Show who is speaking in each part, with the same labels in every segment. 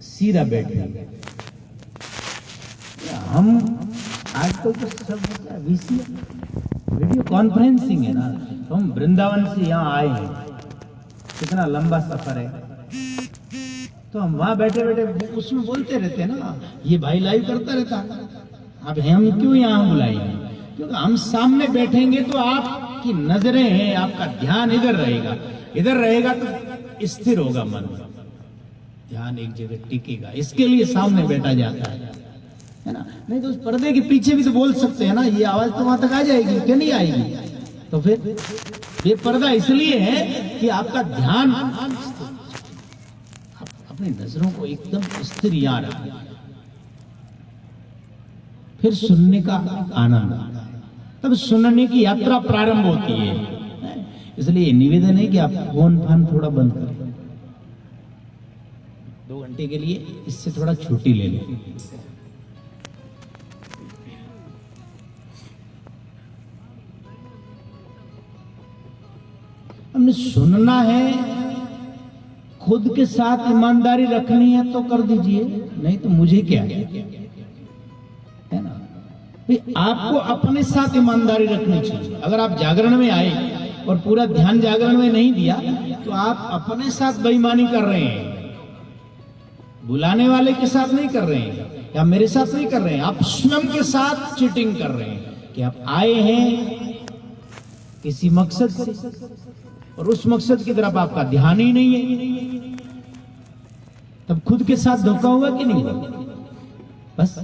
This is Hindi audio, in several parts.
Speaker 1: सीधा बैठे। हम आजकल तो सब वीडियो कॉन्फ्रेंसिंग है ना, तो हम वृंदावन से यहाँ आए हैं, कितना लंबा सफर है, तो हम वहां बैठे बैठे उसमें बोलते रहते हैं ना, ये भाई लाइव करता रहता है। अब हम क्यों यहाँ बुलाए हैं? क्योंकि हम सामने बैठेंगे तो आपकी नजरें हैं, आपका ध्यान इधर रहेगा तो स्थिर होगा मन, ध्यान एक जगह टिकेगा। इसके लिए सामने बैठा जाता है ना। नहीं तो उस पर्दे के पीछे भी तो बोल सकते हैं ना, ये आवाज तो वहां तक आ जाएगी क्या? नहीं आएगी। तो फिर ये पर्दा इसलिए है कि आपका ध्यान, अपनी नजरों को एकदम स्थिर यहाँ रखें, फिर सुनने का आनंद आता है, तब सुनने की यात्रा प्रारंभ होती है। इसलिए निवेदन है कि आप फोन फान थोड़ा बंद करें 2 घंटे के लिए, इससे थोड़ा छुट्टी ले लें। हमने सुनना है, खुद के साथ ईमानदारी रखनी है तो कर दीजिए, नहीं तो मुझे क्या है ना। आपको अपने साथ ईमानदारी रखनी चाहिए। अगर आप जागरण में आए और पूरा ध्यान जागरण में नहीं दिया तो आप अपने साथ बेईमानी कर रहे हैं, बुलाने वाले के साथ नहीं कर रहे हैं या मेरे साथ नहीं कर रहे हैं, आप स्वयं के साथ चीटिंग कर रहे हैं कि आप आए हैं किसी मकसद से और उस मकसद की तरफ आपका ध्यान ही नहीं है, तब खुद के साथ धोखा हुआ कि नहीं हुआ? बस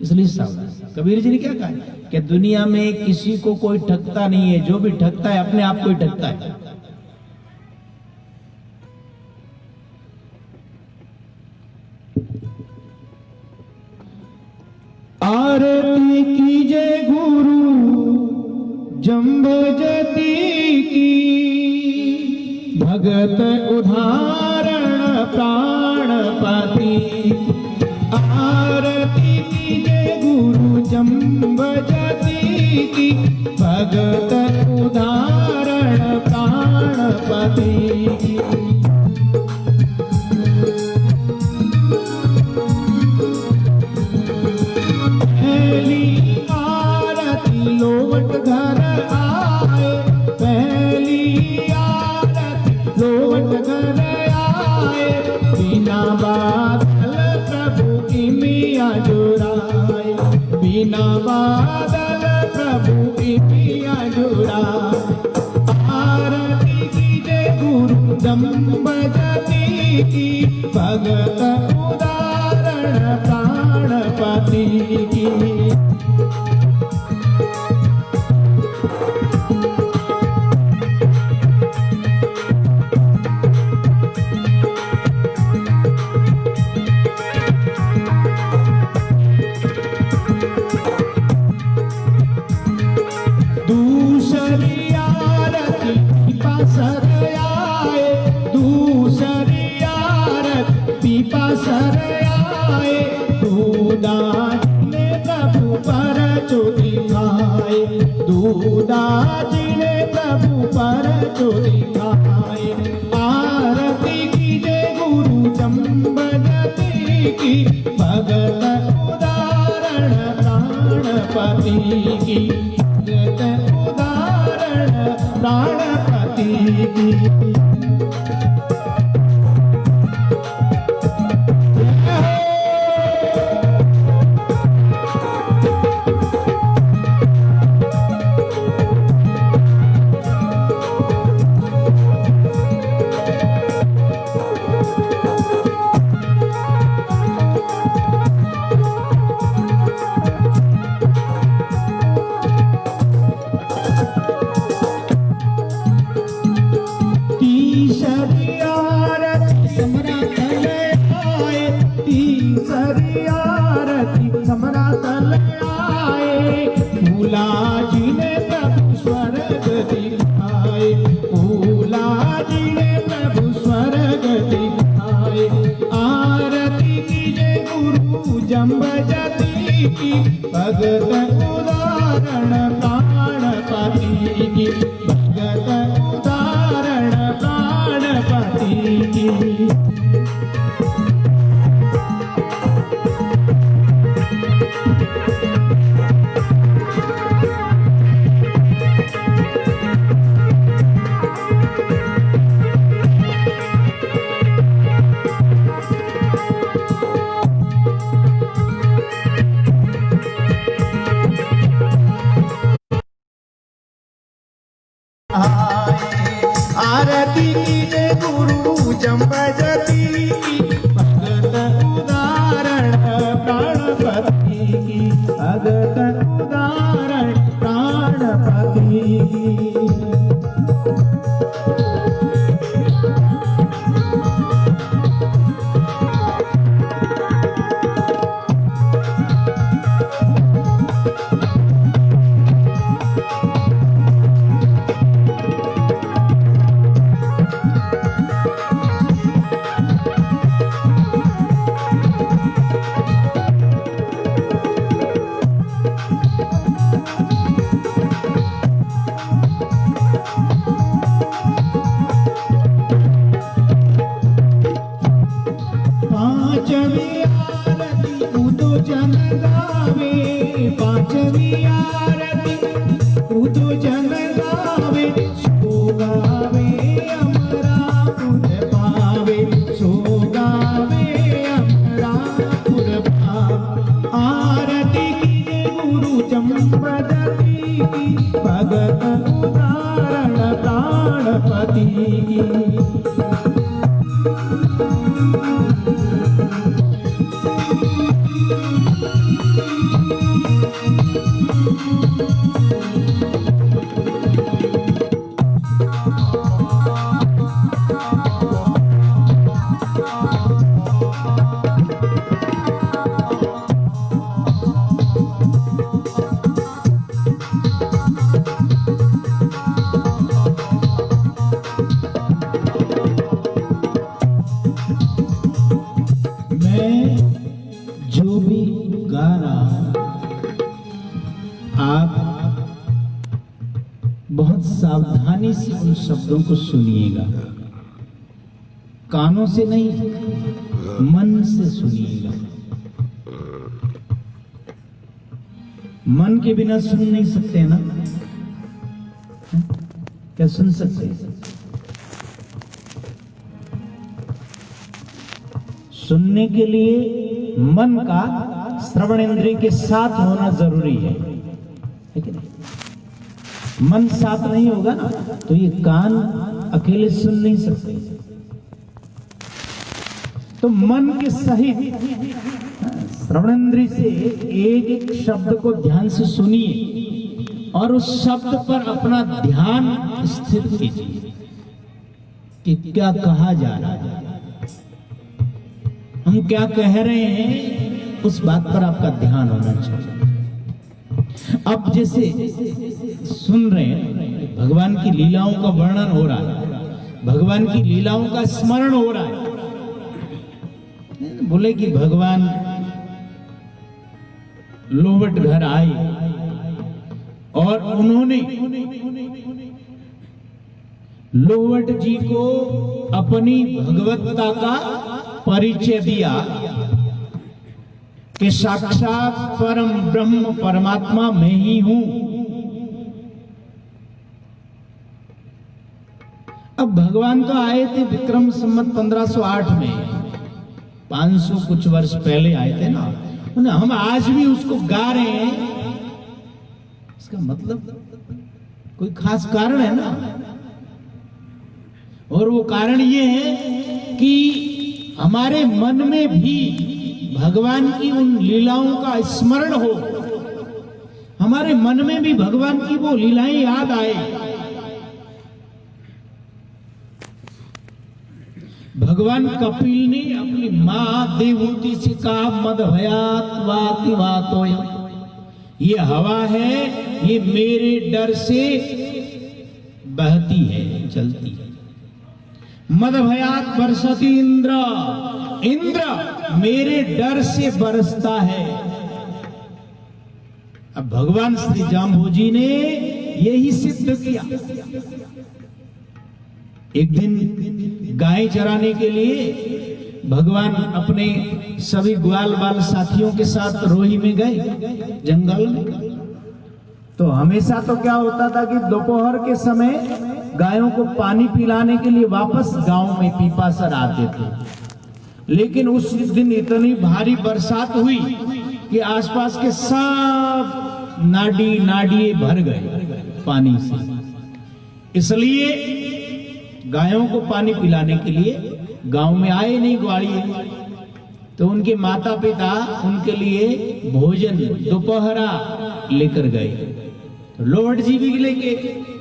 Speaker 1: इसलिए सावधान। कबीर जी ने क्या कहा कि दुनिया में किसी को कोई ठगता नहीं है, जो भी ठगता है अपने आप को ही ठगता है। आरती कीजे गुरु जम्बजती की, भगत उदाहरण प्राणपति। आरती कीजे गुरु जम्बजती की, भगत उदाहरण प्राणपति। पहली आरती लोट घर आए, पहली आरती लोट घर आए, बिना बादल प्रभु की मिया जुराए, बिना बादल प्रभु की मिया जुराए। आरती कीजे गुरु जम्बजती की, भगत उदाहरण प्राणपति की। दूसरी आरती पीपा सर आए, दूसरी आरती पीपा सर आए, दूदाज ने प्रभु पर जो दिखाए, दूदाज ने प्रभु पर जो दिखाए। आरती कीजे गुरु जम्बजती की, भगत उदाहरण प्राणपति की, भगत उदाहरण प्राणपति की। भूला जी ने प्रभु स्वर्ग दिखाए, भूला जी ने प्रभु स्वर्ग दिखाए। आरती कीजे गुरु जम्बजती की, भगत उदाहरण प्राणपति की, भगत उदाहरण प्राणपति की। शब्दों को सुनिएगा, कानों से नहीं, मन से सुनिएगा। मन के बिना सुन नहीं सकते ना? क्या सुन सकते हैं? सुनने के लिए मन का श्रवण इंद्रिय के साथ होना जरूरी है कि नहीं? मन साथ नहीं होगा ना तो ये कान अकेले सुन नहीं सकते। तो मन के सहित श्रवण इंद्रिय से एक एक शब्द को ध्यान से सुनिए और उस शब्द पर अपना ध्यान स्थिर कीजिए कि क्या कहा जा रहा है, हम क्या कह रहे हैं, उस बात पर आपका ध्यान होना चाहिए। अब जैसे सुन रहे हैं भगवान की लीलाओं का वर्णन हो रहा है, भगवान की लीलाओं का स्मरण हो रहा है। बोले कि भगवान लोवट घर आए और उन्होंने लोवट जी को अपनी भगवत्ता का परिचय दिया कि साक्षात परम ब्रह्म परमात्मा मैं ही हूं। अब भगवान तो आए थे विक्रम संवत 1508 में, 500 कुछ वर्ष पहले आए थे ना। हम आज भी उसको गा रहे हैं, इसका मतलब कोई खास कारण है ना। और वो कारण ये है कि हमारे मन में भी भगवान की उन लीलाओं का स्मरण हो, हमारे मन में भी भगवान की वो लीलाएं याद आए। भगवान कपिल ने अपनी मां देवहूति से कहा मद भयात वाति वातोय, ये हवा है, ये मेरे डर से बहती है, चलती है। मद भयात बरसती इंद्र, इंद्र मेरे डर से बरसता है। अब भगवान श्री जाम्बोजी ने यही सिद्ध किया। एक दिन गाय चराने के लिए भगवान अपने सभी ग्वाल बाल साथियों के साथ रोही में गए जंगल में। तो हमेशा तो क्या होता था कि दोपहर के समय गायों को पानी पिलाने के लिए वापस गांव में पीपासर आते थे। लेकिन उस दिन इतनी भारी बरसात हुई कि आसपास के सब नाडी नाडिये भर गए पानी से। इसलिए गायों को पानी पिलाने के लिए गांव में आए नहीं ग्वालियर। तो उनके माता पिता उनके लिए भोजन दोपहरा लेकर गए। तो लोवट जी भी लेके,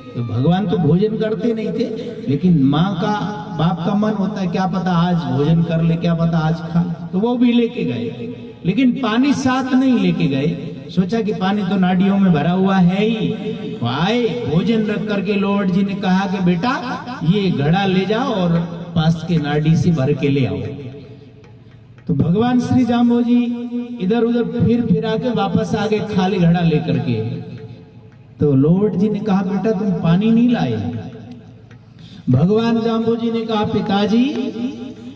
Speaker 1: तो भगवान तो भोजन करते नहीं थे, लेकिन माँ का बाप का मन होता है क्या पता आज भोजन कर ले, क्या पता आज खा, तो वो भी लेके गए। लेकिन पानी साथ नहीं लेके गए। सोचा कि पानी तो नाडियों में भरा हुआ है ही। तो आए भोजन रख करके लोवट जी ने कहा कि बेटा ये घड़ा ले जाओ और पास के नाडी से भर के ले आओ। तो भगवान श्री जाम्बोजी इधर उधर फिर आके वापस आ गए खाली घड़ा लेकर के। तो लोवट जी ने कहा बेटा तुम पानी नहीं लाए। भगवान जाम्बोजी ने कहा पिताजी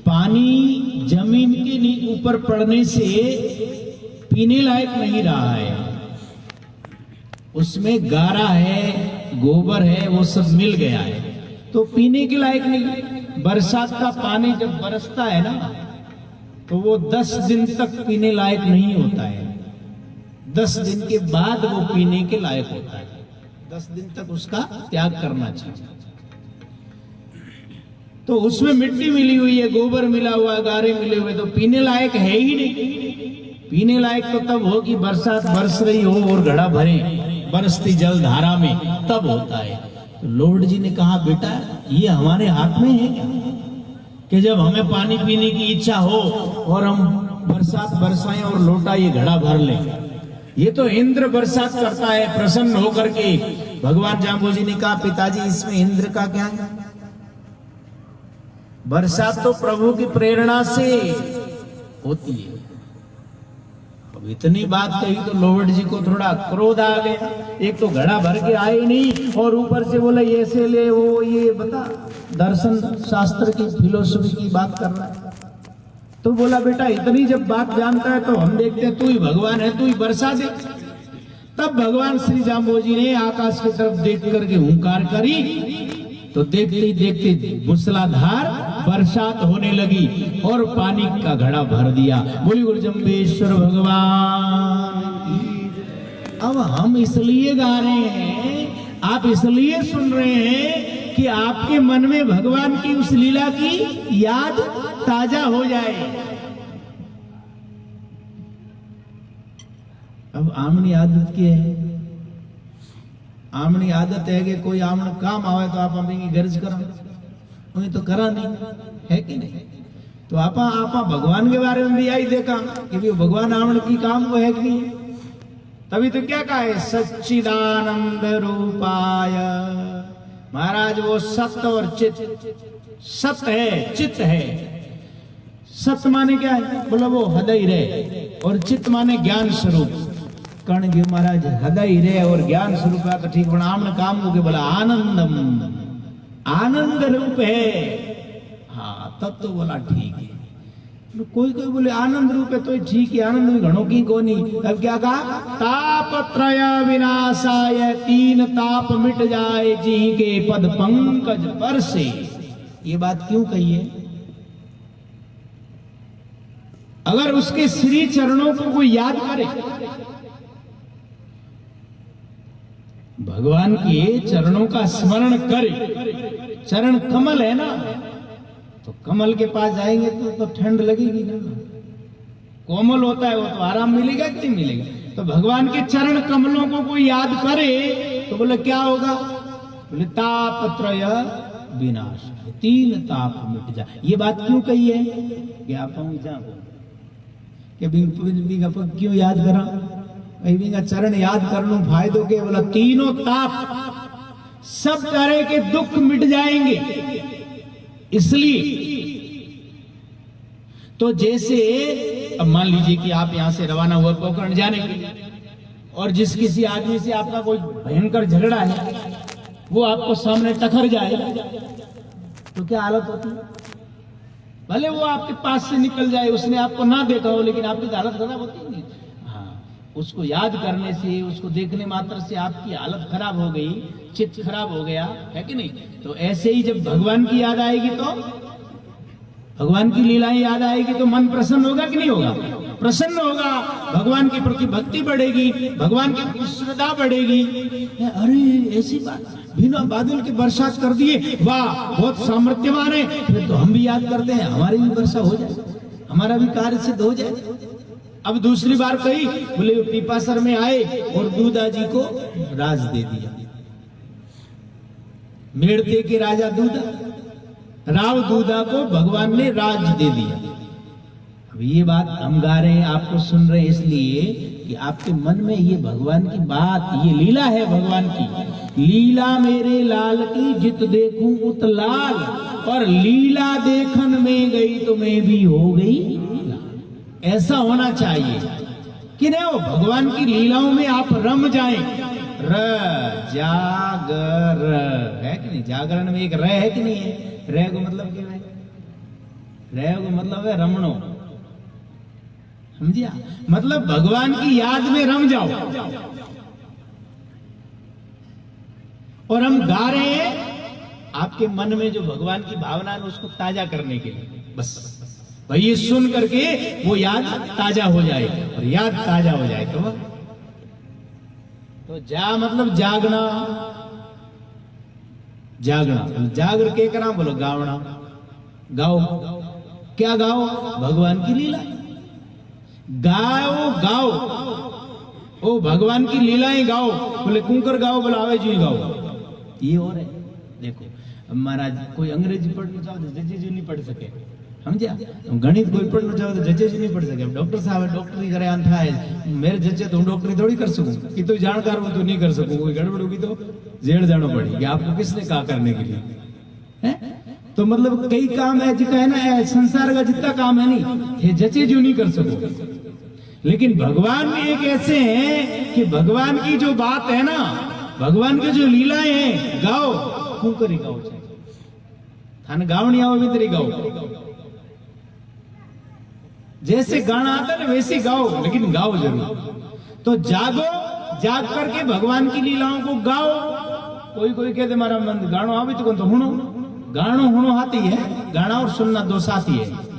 Speaker 1: पानी जमीन के ऊपर पड़ने से पीने लायक नहीं रहा है, उसमें गारा है, गोबर है, वो सब मिल गया है, तो पीने के लायक नहीं। बरसात का पानी जब बरसता है ना तो वो 10 दिन तक पीने लायक नहीं होता है। 10 दिन के बाद वो पीने के लायक होता है। 10 दिन तक उसका त्याग करना चाहिए। तो उसमें मिट्टी मिली हुई है, गोबर मिला हुआ, गारे मिले हुए, तो पीने लायक है ही नहीं। पीने लायक तो तब हो कि बरसात बरस रही हो और घड़ा भरे बरसती जल धारा में, तब होता है। तो लोवट जी ने कहा बेटा ये हमारे हाथ में है क्या कि जब हमें पानी पीने की इच्छा हो और हम बरसात बरसाएं और लोटा ये घड़ा भर लें। ये तो इंद्र बरसात करता है प्रसन्न होकर के। भगवान जाम्बोजी ने कहा पिताजी इसमें इंद्र का क्या है, बरसात तो प्रभु की प्रेरणा से होती है। अब इतनी बात कही तो लोवट जी को थोड़ा क्रोध आ गया। एक तो घड़ा भर के आए नहीं और ऊपर से बोला ये से ले वो ये बता, दर्शन शास्त्र की फिलोसफी की बात कर रहा है। तो बोला बेटा इतनी जब बात जानता है तो हम देखते हैं तू ही भगवान है, तू ही बरसा दे। तब भगवान श्री जाम्बोजी ने आकाश की तरफ देख करके हुंकार करी तो देखते ही देखते मूसलाधार बरसात होने लगी और पानी का घड़ा भर दिया। बोली गुरु जम्बेश्वर भगवान। अब हम इसलिए गा रहे हैं, आप इसलिए सुन रहे हैं कि आपके मन में भगवान की उस लीला की याद ताजा हो जाए। अब आमनी आदत क्या है? आमनी आदत है कि कोई आमन काम आवे तो आप हमें गर्ज करा, उन्हें तो करा नहीं है कि नहीं। तो आपा भगवान के बारे में भी यही देखा कि भी भगवान आमन की काम को है कि नहीं। तभी तो क्या कहा है, सच्चिदानंद रूपाय। महाराज वो सत्य और चित, सत्य है चित्त है। सत्य माने क्या है? बोला वो हृदय रे, और चित्त माने ज्ञान स्वरूप। कर्ण जी महाराज हृदय रे और ज्ञान स्वरूप है तो ठीक बना। आमन काम को के बोला आनंदम, आनंद रूप है। हाँ तब तो बोला ठीक है। तो कोई कोई बोले आनंद रूप है तो ठीक है, आनंद भी घणों की को नहीं। तब क्या कहा, तापत्रय विनाशाय, तीन ताप मिट जाए जी के पद पंकज पर से। ये बात क्यों कही है? अगर उसके श्री चरणों को कोई याद करे, भगवान के चरणों का स्मरण करे, चरण कमल है ना, तो कमल के पास जाएंगे तो ठंड लगेगी ना। कोमल होता है वो तो आराम मिलेगा कि नहीं मिलेगा। तो भगवान के चरण कमलों को कोई याद करे तो बोले क्या होगा? बोले तापत्रय विनाश, तीन ताप मिट जाए। ये बात क्यों कही है कि आप क्यों याद करा? का चरण याद कर लो, फायदों के बोला तीनों ताप सब तरह के दुख मिट जाएंगे। इसलिए तो जैसे अब मान लीजिए कि आप यहां से रवाना हुआ पोखरण जाने के लिए, और जिस किसी आदमी से आपका कोई भयंकर झगड़ा है वो आपको सामने टकर जाए तो क्या हालत होती है? भले वो आपके पास से निकल जाए, उसने आपको ना देखा हो, लेकिन आपकी हालत खराब होती नहीं। उसको याद करने से, उसको देखने मात्र से आपकी हालत खराब हो गई, चित्त खराब हो गया है कि नहीं। तो ऐसे ही जब भगवान की याद आएगी तो, भगवान की लीलाएं याद आएगी तो मन प्रसन्न होगा कि नहीं होगा? प्रसन्न होगा, भगवान के प्रति भक्ति बढ़ेगी, भगवान की प्रति श्रद्धा बढ़ेगी। अरे ऐसी बात, बिना बादल के बरसात कर दिए, वाह बहुत सामर्थ्यवान है, फिर तो हम भी याद करते हैं हमारी भी वर्षा हो जाए, हमारा भी कार्य सिद्ध हो जाए। अब दूसरी बार कही, बोले पीपासर में आए और दूधा जी को राज दे दिया। मेड़ते के राजा दूधा, राव दूधा को भगवान ने राज दे दिया। अब ये बात हम गा रहे हैं, आपको सुन रहे हैं इसलिए कि आपके मन में ये भगवान की बात, ये लीला है भगवान की। लीला मेरे लाल की जित देखूं उत लाल, और लीला देखन में गई तो मैं भी हो गई। ऐसा होना चाहिए कि नहीं, वो भगवान की लीलाओं में आप रम जाएं। र जागर है कि नहीं? जागरण में एक र है कि नहीं है? र को मतलब क्या है? र को मतलब है रमणो, समझिया? मतलब भगवान की याद में रम जाओ। और हम गा रहे हैं आपके मन में जो भगवान की भावना है उसको ताजा करने के लिए, बस भाई ये सुन करके वो याद ताजा हो जाए, और याद ताजा हो जाए तो जा मतलब जागना, जागना जागर के करा बोलो गावना, गाओ। क्या गाओ? भगवान की लीला गाओ, गाओ ओ भगवान की लीलाएं गाओ। बोले कुंकर गाओ, बोले आवे जी गाओ। ये और है, देखो अब महाराज कोई अंग्रेजी पढ़ना चाहो तो जजे जी नहीं पढ़ सके, समझा? गणित कोई पढ़ना चाहो तो जजे जी नहीं पढ़ सके। डॉक्टर साहब डॉक्टरी करे अंथा है, मेरे जजे तो डॉक्टरी थोड़ी कर सकूं, कि तो जानकार हूं तो नहीं कर सकूं, कोई गड़बड़ होगी तो जेल जाना पड़ेगी। आपको किसने कहा करने के लिए है? तो मतलब कई काम है जिका है ना, संसार का जितना काम है नहीं, ये जचे जो नहीं कर सको। लेकिन भगवान भी एक ऐसे हैं कि भगवान की जो बात है ना, भगवान की जो लीलाएं हैं, गाओ क्यों करी गाओ थाने गावनी आओ भी तेरी गाओ, जैसे गाना आता है ना वैसे गाओ, लेकिन गाओ जरूर। तो जागो, जाग करके भगवान की लीलाओं को गाओ। कोई कोई कहते मारा मन गानो आवे तो हुणो, गानो हुणो हाथी है, गाना और सुनना दो साथी है।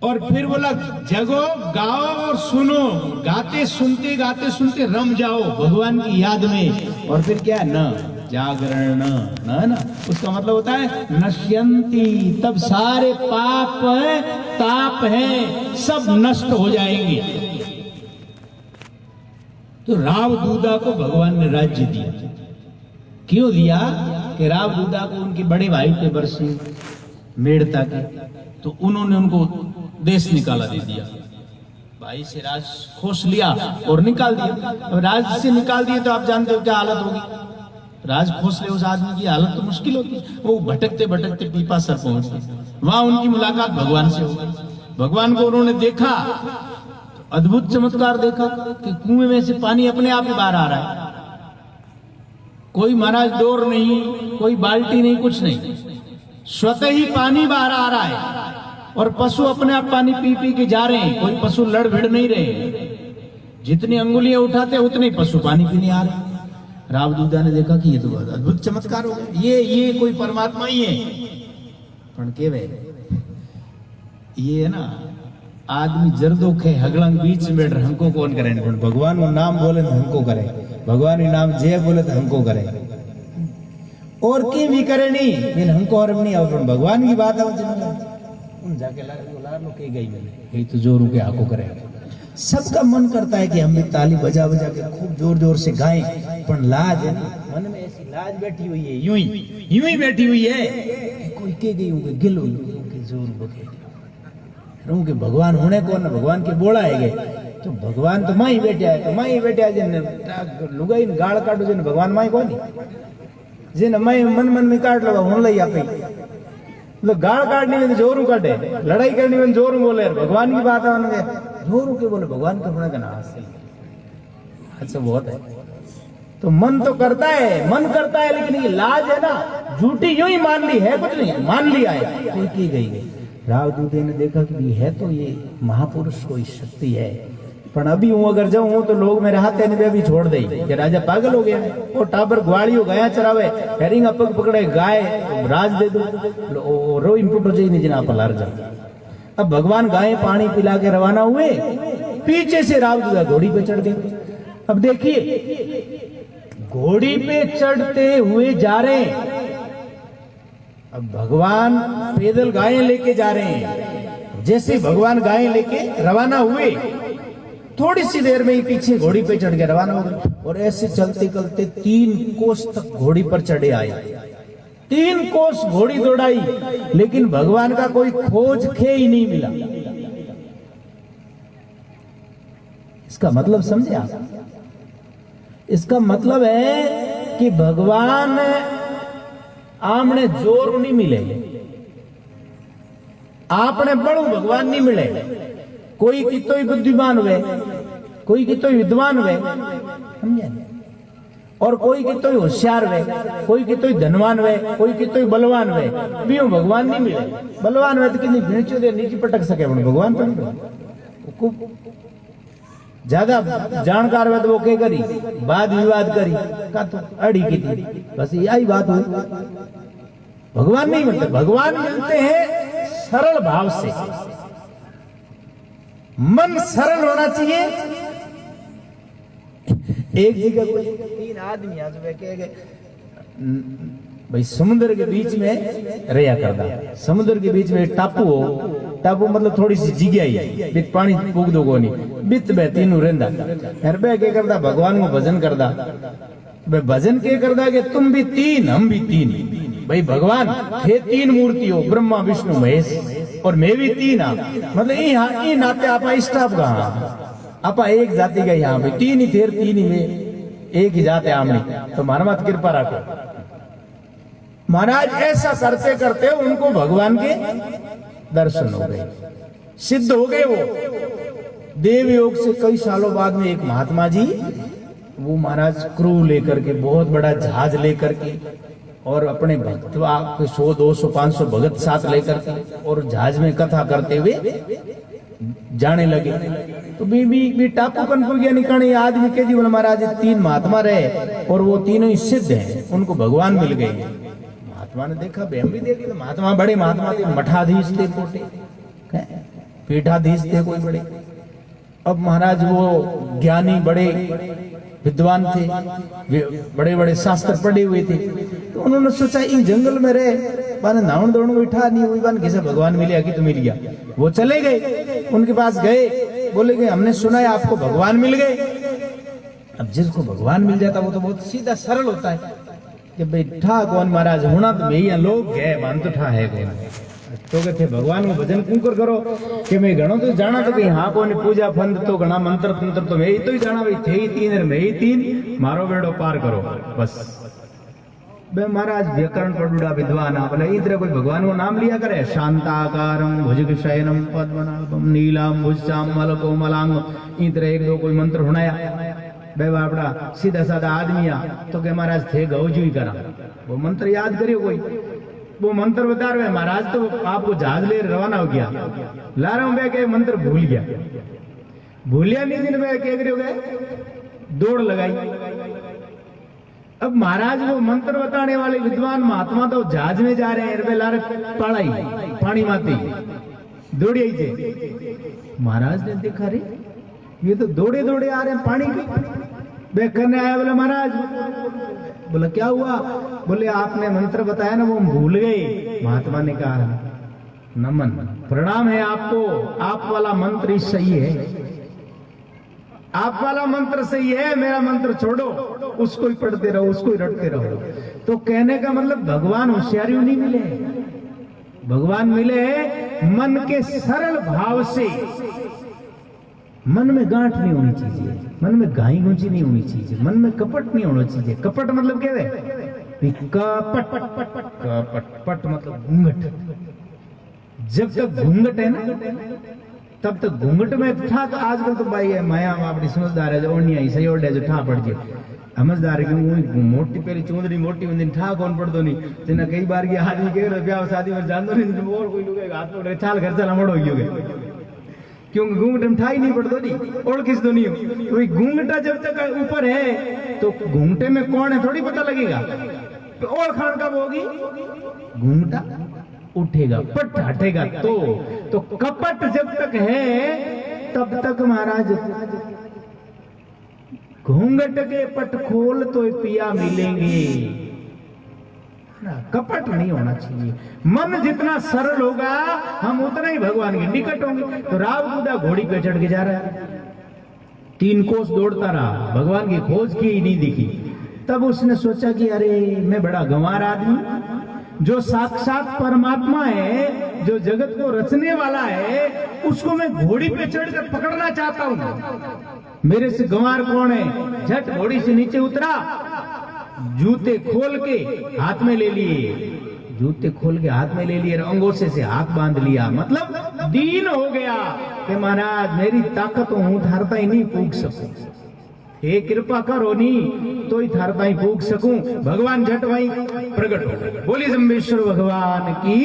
Speaker 1: और फिर बोला जगो, गाओ और सुनो, गाते सुनते रम जाओ भगवान की याद में। और फिर क्या न जागरण न ना, उसका मतलब होता है नश्यंती, तब सारे पाप ताप है सब नष्ट हो जाएंगे। तो राव दूदा को भगवान ने राज्य दिया। क्यों दिया? कि राव दूदा को उनके बड़े भाई थे बरसिंह मेड़ता के, तो उन्होंने उनको देश निकाला दे दिया। भाई से राज खोस लिया और निकाल दिया। अब राज से निकाल दिए तो आप जानते हो क्या हालत होगी। राज खोस ले उस आदमी की हालत तो मुश्किल होती। वो भटकते भटकते पीपा सर पहुंच गए। वहां उनकी मुलाकात भगवान से हो गई। भगवान को उन्होंने देखा, अद्भुत चमत्कार देखा कि कुएं में से पानी अपने आप ही बाहर आ रहा है। कोई महाराज डोर नहीं, कोई बाल्टी नहीं, कुछ नहीं, स्वतः ही पानी बाहर आ रहा है। और पशु अपने आप पानी पी पी के जा रहे हैं। कोई पशु लड़ भिड़ नहीं रहे। जितनी अंगुलियां उठाते उतने ही पशु पानी पीने आ रहे। राव दूदा ने देखा कि ये तो बहुत अद्भुत चमत्कार हो गया, ये कोई परमात्मा ही है। पण केवे ये है ना, आदमी जरदोख है हगलंग बीच में बैठ रहे, हमको कौन करे। भगवान को नाम बोले तो हमको करे, भगवान के नाम जय बोले तो हमको करे, और के भी करे नहीं, फिर हमको और नहीं आओ। भगवान की बात है जाके लो के गई तो जोर के आको करे। सबका मन करता है कि हम भी ताली बजा बजा के खूब जोर जोर से गाएं, पर लाज है ना, मन में ऐसी लाज बैठी हुई है, यूं ही बैठी हुई है। कोई के गई होंगे गिल के जोर बके रहूं के भगवान होने को ना, भगवान के बोला है गए तो भगवान तो माई बैठा है, तो माई बैठा है जिन लुगाई गाड़ काटो जिन भगवान माई को नहीं, जिन माई मन में काट लो हूं लई आप मतलब गाड़ काटने में जोरू काटे, लड़ाई करने में जोरू बोले। भगवान की बात है उनके जोरू के बोले, भगवान के होने का ना अच्छा बहुत है। तो मन तो करता है, लेकिन ये लाज है ना, झूठी यूं ही मान ली है, कुछ नहीं मान लिया है, कोई की गई। राव दूदे ने देखा कि है तो ये महापुरुष कोई शक्ति है, पर अभी हूं अगर जाऊं तो लोग मेरे हाथ ने अभी छोड़ दे कि राजा पागल हो गया। वो टाबर ग्वालियो गया चरावे, हेरिंगा पग पकड़े गाय राज दे दो, रो इम्पुट नहीं जिना पलार जा। अब भगवान गाय पानी पिला के रवाना हुए, पीछे से राव दूदा घोड़ी पे चढ़ गए। अब देखिए घोड़ी पे चढ़ते हुए जा रहे हैं, अब भगवान पैदल गायें लेके जा रहे हैं। जैसे भगवान गायें लेके रवाना हुए, थोड़ी सी देर में ही पीछे घोड़ी पे चढ़ के रवाना हो गए। और ऐसे चलते चलते 3 कोस तक घोड़ी पर चढ़े आए। 3 कोस घोड़ी दौड़ाई, लेकिन भगवान का कोई खोज खे ही नहीं मिला। इसका मतलब समझे आप? इसका मतलब है कि भगवान आमने जोर नहीं मिले, आपने बड़ू भगवान नहीं मिले। कोई कितो ही बुद्धिमान हुए, कोई कितो ही विद्वान हुए, समझे, और कोई कितो ही होशियार हुए, कोई कितो ही धनवान हुए, कोई कितो ही बलवान हुए, भी भगवान नहीं मिले। बलवान हुए तो कितनी भीड़ दे नीचे पटक सके, भगवान तो नहीं। ज्यादा जानकार हुए तो वो क्या करी, वाद विवाद करी का तो अड़ी की थी, बस यही बात हुई। भगवान नहीं मिलते, भगवान मिलते हैं सरल भाव से। मन सरल होना चाहिए। एक जगह कोई 3 आदमी आज कह गए भाई समुद्र के बीच में रहा करदा, समुद्र के बीच में एक टापू हो, टापू मतलब थोड़ी सी जगह ही बित पानी पूग दो कोनी बित बे तीनों रेंदा हर बे के करदा भगवान को भजन करदा। बे भजन के करदा के तुम भी 3 हम भी 3, भाई भगवान थे 3 मूर्ति हो, ब्रह्मा विष्णु महेश, और मैं भी 3 मतलब ये नाते आपा स्टाफ का आपा एक जाति का यहाँ भाई 3 ही थे, 3 ही में एक ही जाते आमनी। तो मारा मत कृपा रखो महाराज। ऐसा करते करते उनको भगवान के दर्शन हो गए, सिद्ध हो गए वो। देव योग से कई सालों बाद में एक महात्मा जी वो महाराज क्रू लेकर के बहुत बड़ा जहाज लेकर के और अपने भक्त 100 200 500 भगत साथ लेकर के और जहाज में कथा करते हुए जाने लगे। तो भी टापू कनपुर गया निकाले आदमी के जीवन महाराज 3 महात्मा रहे और वो तीनों ही सिद्ध हैं, उनको भगवान मिल गए। महात्मा ने देखा, हम भी देखे, महात्मा बड़े महात्मा थे, मठाधीश थे, कोटे पीठाधीश थे कोई बड़े। अब महाराज वो ज्ञानी बड़े विद्वान थे, बड़े बड़े शास्त्र पढ़े हुए थे। तो उन्होंने सोचा इन जंगल में रहे बाने नावण दौड़ बैठा नहीं हुई बाने किसे भगवान मिले कि तो मिल गया। वो चले गए, उनके पास गए, बोले कि हमने सुना है आपको भगवान मिल गए। अब जिसको भगवान मिल जाता वो तो बहुत सीधा सरल होता है कि भाई ठा कौन महाराज होना तो मैं ही लोग गए मान तो ठा है कौन तो कहते भगवान को भजन कुंकर करो कि मैं घणो तो जाना तो कि हाँ कोने पूजा फंद तो घना मंत्र तंत्र तो मैं ही तो ही जाना भाई थे ही 3 मैं ही 3 मारो बेड़ो पार करो बस। बे महाराज व्याकरण पढ़ुड़ा विद्वान बोले इधर कोई भगवान को नाम लिया करे, शांताकारम भुजग शयनम पद्मनाभम नीलांबुजाम मलकोमलांग, इधर 1-2 कोई मंत्र सुनाया। बे बापड़ा सीधा साधा आदमी तो के महाराज थे गौजू ही करा, वो मंत्र याद करियो कोई, वो मंत्र बता रहे महाराज तो आपको जहाज ले रवाना हो गया, ला रहा हूं के मंत्र भूल गया, भूलिया नहीं दिन में क्या करोगे दौड़ लगाई। अब महाराज वो मंत्र बताने वाले विद्वान महात्मा तो जहाज में जा रहे हैं, लारे पड़ाई पानी माती दौड़े ही थे। महाराज ने देखा रे ये तो दौड़े दौड़े आ रहे हैं पानी की बे करने आया। बोले महाराज, बोला क्या हुआ? बोले आपने मंत्र बताया ना वो हम भूल गए। महात्मा ने कहा नमन प्रणाम है आपको, आप वाला मंत्र ही सही है, आप वाला मंत्र सही है, मेरा मंत्र छोड़ो, उसको ही पढ़ते रहो, उसको ही रटते रहो। तो कहने का मतलब भगवान होशियारी नहीं मिले, भगवान मिले मन के सरल भाव से। मन में गांठ नहीं होनी चाहिए, मन में गाई गुंजी नहीं होनी चाहिए, मन में कपट नहीं होना चाहिए। कपट मतलब क्या है? कपट कपट पट मतलब घूंघट। जब तक घूंघट है ना तब तक घूंघट में ठा। तो आजकल तो भाई है माया अपनी समझदार है जो ओढ़नी आई सही ओढ़ जो ठा पड़ जाए समझदार है कि मोटी पहली चूंदड़ी मोटी होंदी ठा कौन पड़तो नहीं जिन्हें कई बार की आदमी कह ब्याह शादी में जानो नहीं और कोई लोग हाथ पकड़े चाल घर चला मोड़ हो गए क्योंकि घूंघट में ठा ही नहीं पड़तो नहीं और किस तो नहीं हो। घूंघटा जब तक ऊपर है तो घूंघटे में कौन है थोड़ी पता लगेगा। तो और खान कब होगी? घूंघटा उठेगा पट हटेगा। तो कपट जब तक है तब तक महाराज घूंघट के पट खोल तो पिया मिलेंगे। कपट नहीं होना चाहिए। मन जितना सरल होगा हम उतना ही भगवान के निकट होंगे। तो राव दूधा घोड़ी पे चढ़ के जा रहा है, 3 कोस दौड़ता रहा, भगवान की खोज की ही नहीं दिखी। तब उसने सोचा कि अरे मैं बड़ा गंवार आदमी, जो साक्षात परमात्मा है, जो जगत को रचने वाला है, उसको मैं घोड़ी पे चढ़कर पकड़ना चाहता हूं। मेरे से गंवार कौन है? झट घोड़ी से नीचे उतरा, जूते खोल के हाथ में ले लिए, जूते खोल के हाथ में ले लिए, अंगोछे से हाथ बांध लिया। मतलब दीन हो गया कि महाराज मेरी ताकत हूं थारता ही नहीं पूग सकूं, हे कृपा करो नी तो ही थारता ही पूग सकूं। भगवान झट वहीं प्रकट हो। बोलिए जम्बेश्वर भगवान की।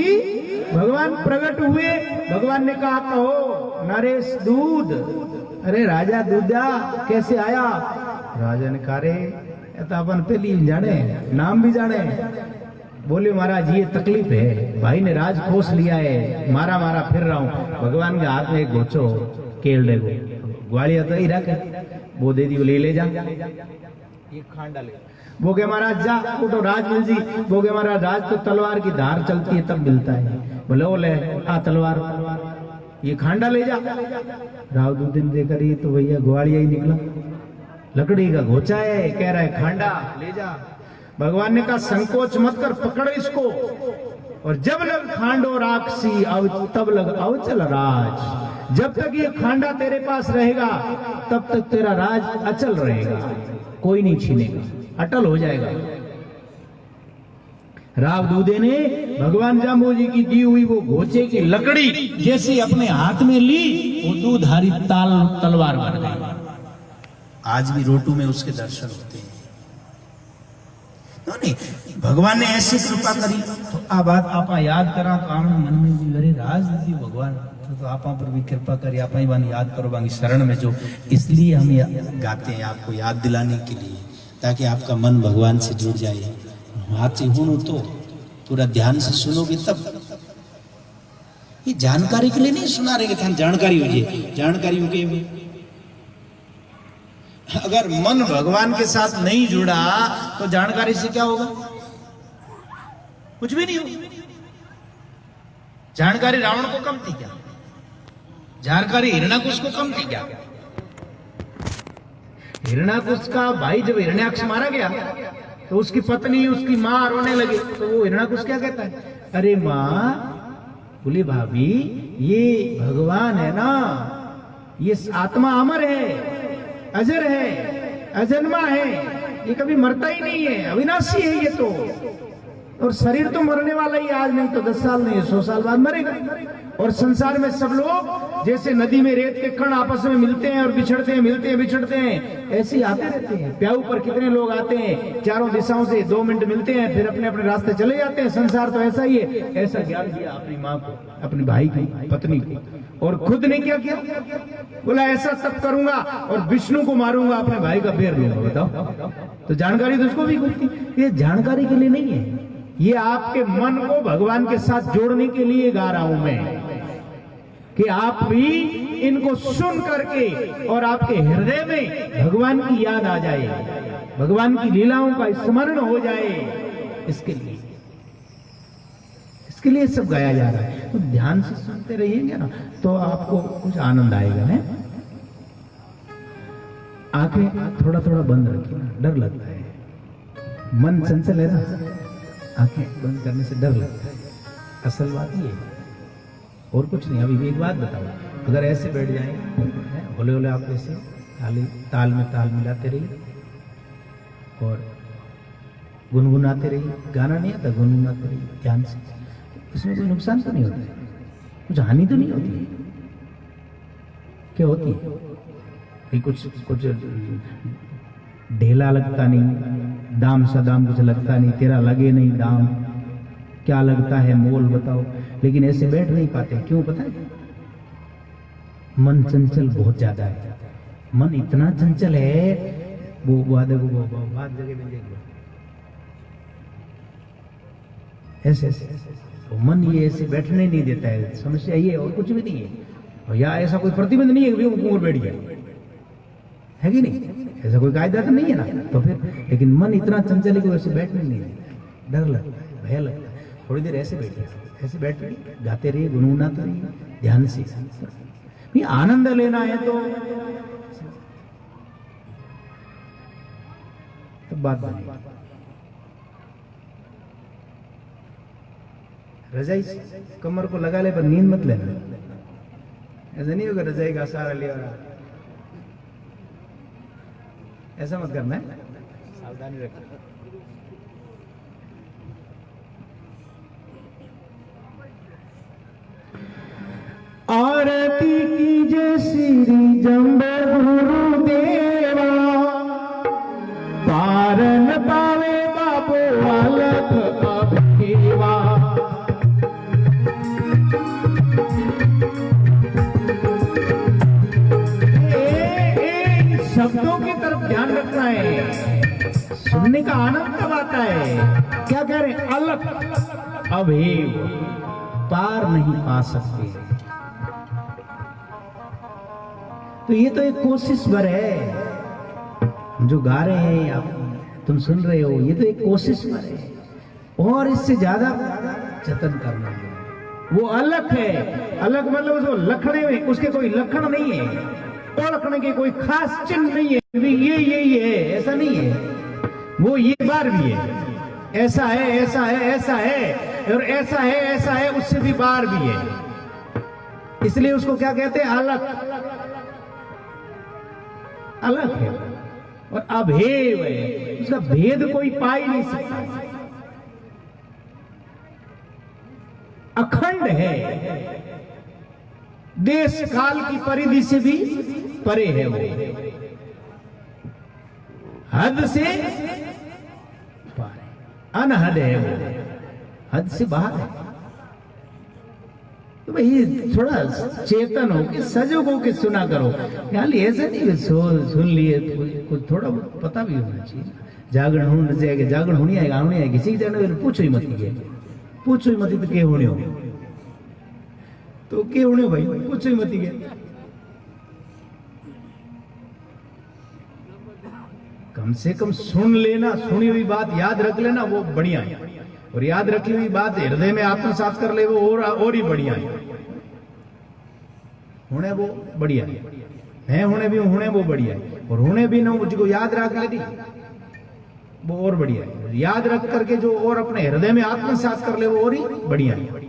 Speaker 1: भगवान प्रकट हुए। भगवान ने कहा कहो नरेश दूध। अरे राजा दूधा कैसे आया? राजा ने कहा रे तो अपन पहली जाने नाम भी जाने। बोले महाराज ये तकलीफ है, भाई ने राज खोस लिया है, मारा मारा फिर रहा हूं। भगवान के हाथ में एक गोचो केल दे ग्वालिया तो ही रख, वो दे दी, वो ले जा, ये खांडा ले। वो के महाराज जा उठो राज मिल जी। वो के महाराज राज तो तलवार की धार चलती है तब मिलता है। बोले ओ ले आ तलवार, ये खांडा ले जा। राव दो दिन देकर ये तो भैया ग्वालिया ही निकला, लकड़ी का घोचा है, कह रहा है खांडा ले जा। भगवान ने कहा संकोच मत कर, पकड़ इसको। और जब लग खांडो राक्षसी तब लग अवचल राज। जब तक ये खांडा तेरे पास रहेगा तब तक तेरा राज अचल रहेगा, कोई नहीं छीनेगा, अटल हो जाएगा। राव दूधे ने भगवान जाम्बोजी की दी हुई वो घोचे की लकड़ी जैसे अपने हाथ में ली, वो दूधारी तलवार बन गई। आज भी रोटू में उसके दर्शन होते हैं। नहीं, भगवान ने ऐसी कृपा करी तो आ बात आप याद करा काम मन में भी अरे राज दी भगवान तो आप पर भी कृपा करी, आप ही बानी याद करो बाकी शरण में जो, इसलिए हम गाते हैं आपको याद दिलाने के लिए, ताकि आपका मन भगवान से जुड़ जाए। हाथ से हुन तो पूरा ध्यान से सुनोगे तब। ये जानकारी के लिए नहीं सुना रहे कि जानकारी हो जाए, जानकारी हो गई। अगर मन भगवान के साथ नहीं जुड़ा तो जानकारी से क्या होगा? कुछ भी नहीं होगा। जानकारी रावण को कम थी क्या? जानकारी हिरण्याकुश को कम थी क्या? हिरण्याकुश का भाई जब हिरण्याक्ष मारा गया तो उसकी पत्नी उसकी मां रोने लगी, तो वो हिरण्याकुश क्या कहता है? अरे मां, बोली भाभी ये भगवान है ना, ये आत्मा अमर है, अजर है, अजन्मा है, ये कभी मरता ही नहीं है, अविनाशी है ये तो, और शरीर तो मरने वाला ही, आज नहीं तो 10 साल नहीं 100 साल बाद मरेगा। और संसार में सब लोग जैसे नदी में रेत के कण आपस में मिलते हैं और बिछड़ते हैं, मिलते हैं बिछड़ते हैं, ऐसे ही आते रहते हैं। प्याऊ पर कितने लोग आते हैं, चारों दिशाओं से 2 मिनट मिलते हैं, फिर अपने अपने रास्ते चले जाते हैं। संसार तो ऐसा ही है। ऐसा ज्ञान दिया अपनी माँ को, अपने भाई की पत्नी को, और खुद ने क्या किया? बोला ऐसा तप करूंगा और विष्णु को मारूंगा, अपने भाई का पैर लूंगा। बताओ, तो जानकारी तो उसको भी खुलती। ये जानकारी के लिए नहीं है, ये आपके मन को भगवान के साथ जोड़ने के लिए गा रहा हूं मैं, कि आप भी इनको सुन करके और आपके हृदय में भगवान की याद आ जाए, भगवान की लीलाओं का स्मरण हो जाए। इसके लिए सब गाया जा रहा है। तो ध्यान से सुनते रहिएगा ना तो आपको कुछ आनंद आएगा। है आंखें थोड़ा थोड़ा बंद रखिए ना, डर लगता है, मन चंचल है ना, आंखें बंद करने से डर लगता है। असल बात ये है, और कुछ नहीं। अभी एक बात बताओ, अगर ऐसे बैठ जाए, होले होले आप ऐसे खाली ताल में ताल मिलाते रहिए और गुनगुनाते रहिए। गाना नहीं आता, गुनगुनाते रहिए ध्यान से। इसमें कोई नुकसान तो नहीं होता है, कुछ हानि तो नहीं होती है। क्या होती है? कुछ ढेला लगता नहीं, दाम सदाम कुछ लगता नहीं, तेरा लगे नहीं दाम, क्या लगता है मोल, बताओ। लेकिन ऐसे बैठ नहीं पाते, क्यों पता है? मन चंचल बहुत ज्यादा है। मन इतना चंचल है, वो बात जगह में देख लो, ऐसे तो मन ये ऐसे बैठने नहीं देता है। समस्या ये और कुछ भी नहीं है। और या ऐसा कोई प्रतिबंध नहीं है कि ऊपर बैठ गया, है कि नहीं? ऐसा कोई कायदा तो नहीं है ना। तो फिर लेकिन मन इतना चंचल है कि वैसे बैठने नहीं देता, डर लगता है, भय लगता है। थोड़ी देर ऐसे बैठे, ऐसे बैठ रही, गाते रहिए, गुनगुनाते रहिए ध्यान से। नहीं आनंद लेना है तो बात बनेगी। रजाई कमर को लगा ले पर नींद मत लेना। ऐसा नहीं होगा रजाई का सहारा लिया, ऐसा मत करना है, सावधानी रखना। आरती कीजे श्री जम्बे गुरुदेवा, पारन पावे बाबू हालत अबकेवा। शब्दों की तरफ ध्यान रखना है, सुनने का आनंद कब आता है? क्या कह रहे हैं? अलग अभेव, पार नहीं पा सकते। तो ये तो एक कोशिश भर है जो गा रहे हैं आप, तुम सुन रहे हो, ये तो एक कोशिश भर है। और इससे ज्यादा जतन करना है। वो अलग है, अलग मतलब उसको लखने में उसके कोई लक्षण नहीं है, और लखने के कोई खास चिन्ह नहीं है, ये है, ऐसा नहीं है। वो ये बार भी है, ऐसा है, ऐसा है, ऐसा है, और ऐसा है, ऐसा है, उससे भी बार भी है। इसलिए उसको क्या कहते हैं? अलग, अलग है और अभेद है। उसका भेद कोई पा ही नहीं सकता। अखंड है, देश काल की परिधि से भी परे है वो, हद से पार है, अनहद है वो, हद से बाहर है। तो भाई थोड़ा चेतन हो के सजग हो के सुना करो, यार ऐसा नहीं सुन लिए तो कुछ थोड़ा पता भी होना चाहिए। जागरण होने जाएगा, जागरण होनी आएगा, होनी आएगी, किसी जने पूछो ही मत, पूछो ही मत तो के होने हो, तो के होने भाई, पूछो ही मत के। कम से कम सुन लेना, सुनी हुई बात याद रख लेना, वो बढ़िया है। और याद रखी हुई बात हृदय में आत्मसात कर ले, वो और ही बढ़िया है। होने वो बढ़िया है, होने भी होने वो बढ़िया है, और होने भी ना मुझको याद रख लेगी वो और बढ़िया है। याद रख करके जो और अपने हृदय में आत्मसात कर ले वो और ही बढ़िया है।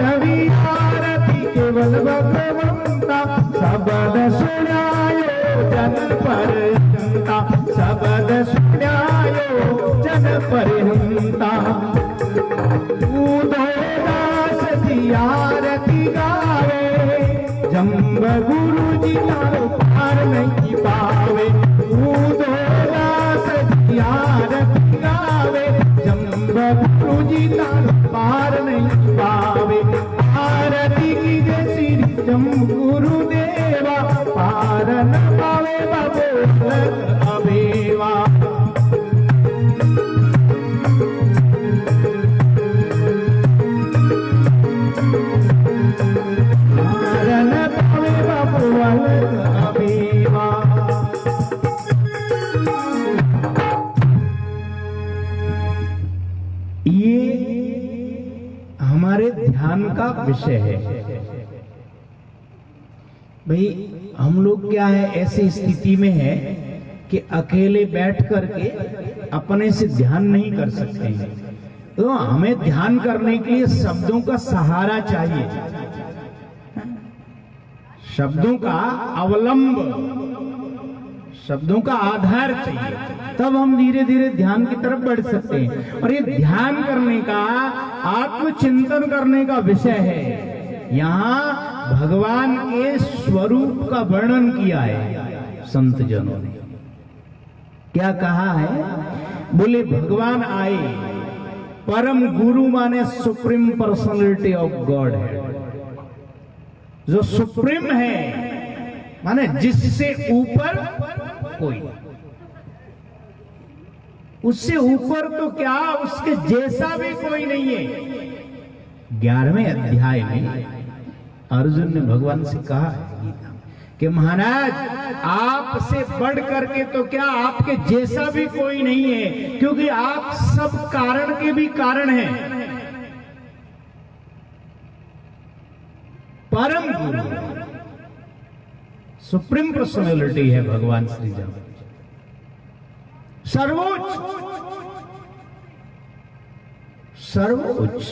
Speaker 1: नवी आरती केवल भगवंता शब्द सुनायो जन पर्यंता शब्द सुनायो जन पर्यंता उदयदास जी आरती गावे जम्ब गुरु जी तारो पार नहीं पावे उदयदास जी आरती गावे जम्ब गुरु जी तारो पार नहीं पावे आरती की जय श्री जम्ब गुरुदेवा पार न पावे बाबो अबेवा हमारे ध्यान का विषय है भाई। हम लोग क्या है, ऐसी स्थिति में है कि अकेले बैठ करके अपने से ध्यान नहीं कर सकते हैं, तो हमें ध्यान करने के लिए शब्दों का सहारा चाहिए, शब्दों का अवलंब, शब्दों का आधार चाहिए, तब हम धीरे धीरे ध्यान की तरफ बढ़ सकते हैं। और ये ध्यान करने का, आत्मचिंतन करने का विषय है। यहाँ भगवान के स्वरूप का वर्णन किया है संत जनों ने। क्या कहा है? बोले भगवान आए, परम गुरु माने सुप्रीम पर्सनालिटी ऑफ गॉड है, जो सुप्रीम है माने जिससे ऊपर कोई, उससे ऊपर तो क्या उसके जैसा भी कोई नहीं है। 11वें अध्याय में अर्जुन ने भगवान से कहा है कि महाराज आपसे बढ़ करके तो क्या आपके जैसा भी कोई नहीं है, क्योंकि आप सब कारण के भी कारण हैं। परम गुरु सुप्रीम पर्सनालिटी है भगवान श्री राम, सर्वोच्च सर्वोच्च।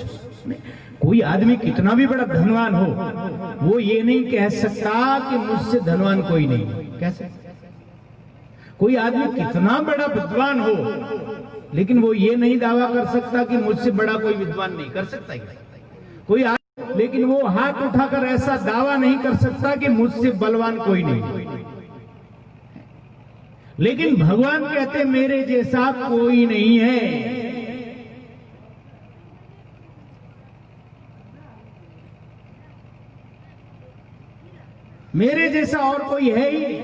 Speaker 1: कोई आदमी कितना भी बड़ा धनवान हो, वो ये नहीं कह सकता कि मुझसे धनवान कोई नहीं, कह सकता। कोई आदमी कितना बड़ा विद्वान हो, लेकिन वो ये नहीं दावा कर सकता कि मुझसे बड़ा कोई विद्वान नहीं, कर सकता है कोई आदमी, लेकिन वो हाथ उठाकर ऐसा दावा नहीं कर सकता कि मुझसे बलवान कोई नहीं। लेकिन भगवान कहते मेरे जैसा कोई नहीं है। मेरे जैसा और कोई है ही नहीं।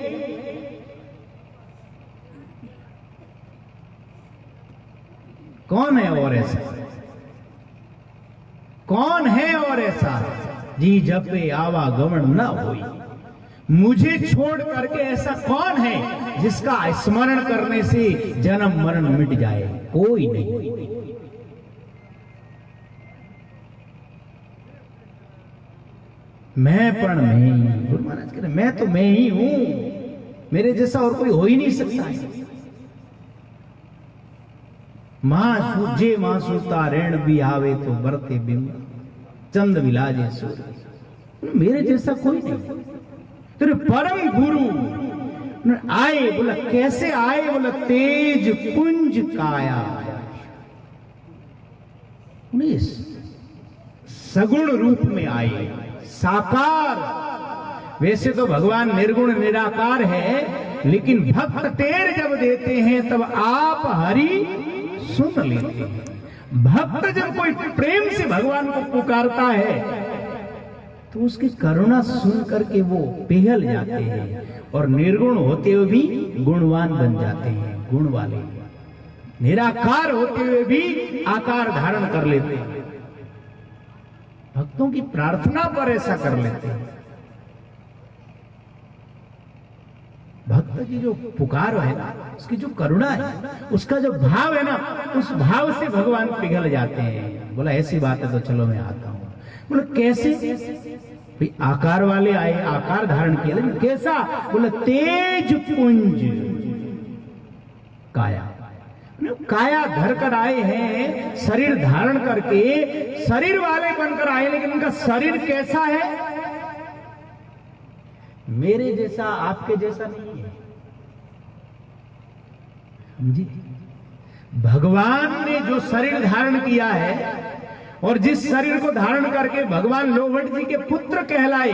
Speaker 1: कौन है और ऐसा? कौन है और ऐसा? जी जपे आवागमन न होई, मुझे छोड़ करके ऐसा कौन है जिसका स्मरण करने से जन्म मरण मिट जाए? कोई नहीं। मैं पण मैं ही, गुरु महाराज कह रहे मैं तो मैं ही हूं, मेरे जैसा और कोई हो ही नहीं सकता है। मां सूझे मां सूता ऋण भी आवे तो बरते बिंब चंद विलाजे सूर्य, मेरे जैसा कोई नहीं। तेरे परम गुरु आए, बोला कैसे आए? बोला तेज पुंज काया, सगुण रूप में आए, साकार। वैसे तो भगवान निर्गुण निराकार है, लेकिन भक्त टेर जब देते हैं तब आप हरि सुन लेते हैं। भक्त जब कोई प्रेम से भगवान को पुकारता है तो उसकी करुणा सुन करके वो पिघल जाते हैं, और निर्गुण होते हुए भी गुणवान बन जाते हैं, गुण वाले। निराकार होते हुए भी आकार धारण कर लेते हैं। भक्तों की प्रार्थना पर ऐसा कर लेते हैं। भक्त की जो पुकार है ना, उसकी जो करुणा है, उसका जो भाव है ना, उस भाव से भगवान पिघल जाते हैं। बोला ऐसी बात है तो चलो मैं आता हूं। बोला कैसे? भाई आकार वाले आए, आकार धारण किया, लेकिन कैसा? बोला तेज पुंज काया, काया धर कर आए हैं, शरीर धारण करके शरीर वाले बनकर आए, लेकिन उनका शरीर कैसा है? मेरे जैसा, आपके जैसा नहीं है। समझी? भगवान ने जो शरीर धारण किया है और जिस शरीर को धारण करके भगवान लोभट जी के पुत्र कहलाए,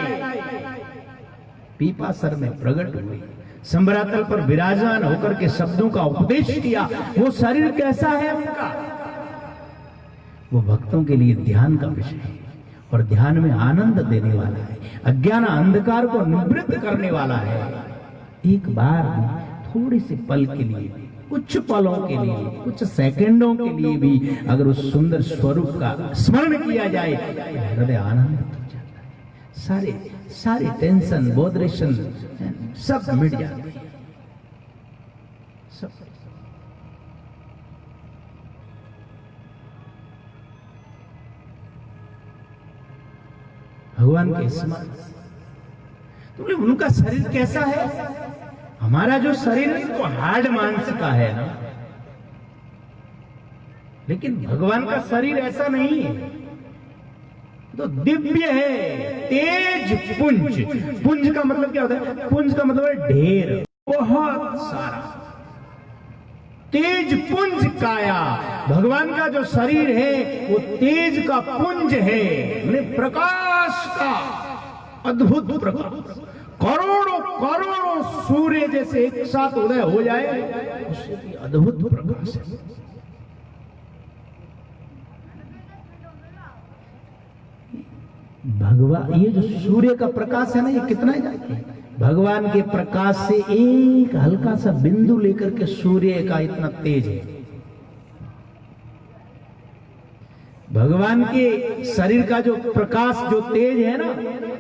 Speaker 1: पीपासर में प्रकट हुए, संभरातल पर विराजमान होकर के शब्दों का उपदेश किया, वो शरीर कैसा है उनका? वो भक्तों के लिए ध्यान का विषय है और ध्यान में आनंद देने वाला है, अज्ञान अंधकार को निवृत्त करने वाला है। एक बार भी थोड़ी सी पल के लिए, कुछ पलों के लिए, कुछ सेकंडों के लिए भी अगर उस सुंदर स्वरूप का स्मरण किया जाए तो हृदय आनंदित हो जाता है। सारे टेंशन, बोधरेशन सब मिट जाते हैं। सब भगवान के स्मरण। तो उनका शरीर कैसा है? हमारा जो शरीर है तो हार्ड मांस का है ना, लेकिन भगवान का शरीर ऐसा नहीं है, तो दिव्य है, तेज पुंज। पुंज का मतलब क्या होता है? पुंज का मतलब है ढेर, बहुत सारा। तेज पुंज काया, भगवान का जो शरीर है वो तेज का पुंज है, प्रकाश का अद्भुत प्रकाश। करोड़ों करोड़ों सूर्य जैसे एक साथ उदय हो जाए, उससे भी अद्भुत प्रकाश है। भगवान, ये जो सूर्य का प्रकाश है ना, ये कितना है? भगवान के प्रकाश से एक हल्का सा बिंदु लेकर के सूर्य का इतना तेज है। भगवान के शरीर का जो प्रकाश, जो तेज है ना,